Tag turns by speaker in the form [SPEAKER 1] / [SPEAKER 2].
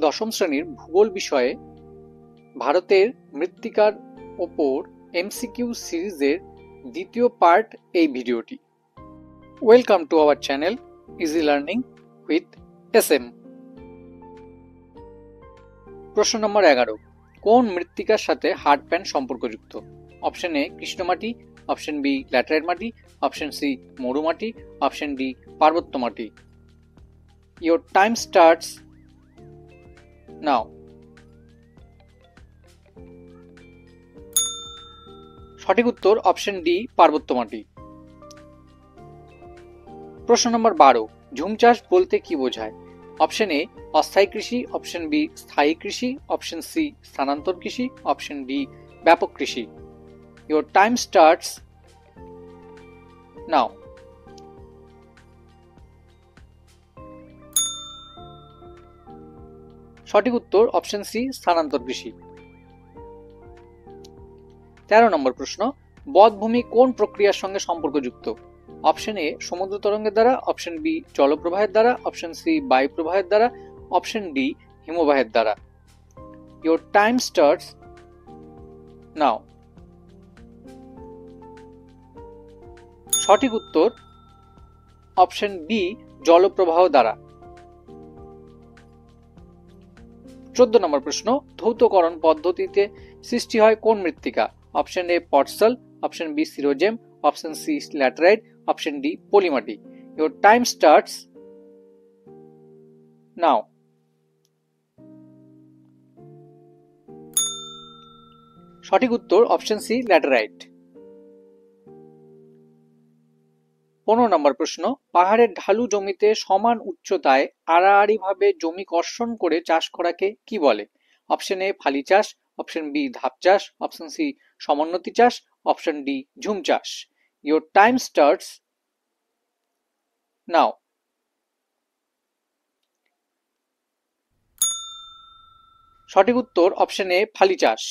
[SPEAKER 1] দশম শ্রেণীর ভূগোল বিষয়ে ভারতের মৃত্তিকার ওপর এমসিকিউ সিরিজের দ্বিতীয় পার্ট এই ভিডিওটি। Welcome to our channel easy learning with SM। প্রশ্ন নম্বর 11, কোন মৃত্তিকার সাথে হার্ড প্যান সম্পর্কযুক্ত? অপশন এ কৃষ্ণমাটি, অপশন বি ল্যাটেরাইট মাটি, অপশন সি মরুমাটি, অপশন ডি পার্বত্য মাটি। Your time starts now. সঠিক উত্তর অপশন ডি পার্বত্য মাটি। প্রশ্ন নম্বর 12, ঝুম চাষ বলতে কি বোঝায়? অপশন এ অস্থায়ী কৃষি, অপশন বি স্থায়ী কৃষি, অপশন সি স্থানান্তর কৃষি, অপশন ডি ব্যাপক কৃষি। Your time starts now. সঠিক উত্তর অপশন সি স্থানান্তর কৃষি। 13 নম্বর প্রশ্ন, বধ্যভূমি কোন প্রক্রিয়ার সঙ্গে সম্পর্কযুক্ত? অপশন এ সমুদ্র তরঙ্গের দ্বারা, অপশন বি জলপ্রবাহের দ্বারা, অপশন সি বায়ু প্রবাহের দ্বারা, অপশন ডি হিমবাহের দ্বারা। Your time starts now. সঠিক উত্তর অপশন বি জলপ্রবাহ দ্বারা। 14 নম্বর প্রশ্ন, ধৌতকরণ পদ্ধতিতে সৃষ্টি হয় কোন মৃত্তিকা? Option A podzol, option B sierozem, option C laterite, option D পলিমাটি। Your time starts now. সঠিক উত্তর অপশন সি ল্যাটেরাইট। 15 নম্বর প্রশ্ন, পাহাড়ের ঢালু জমিতে সমান উচ্চতায় আড়াআড়ি ভাবে জমি কর্ষণ করে চাষ করাকে কি বলে? অপশন এ ফালি চাষ, অপশন বি ধাপ চাষ, অপশন সি সমোন্নতি চাষ, অপশন ডি ঝুম চাষ। Your time starts now. সঠিক উত্তর অপশন এ ফালি চাষ।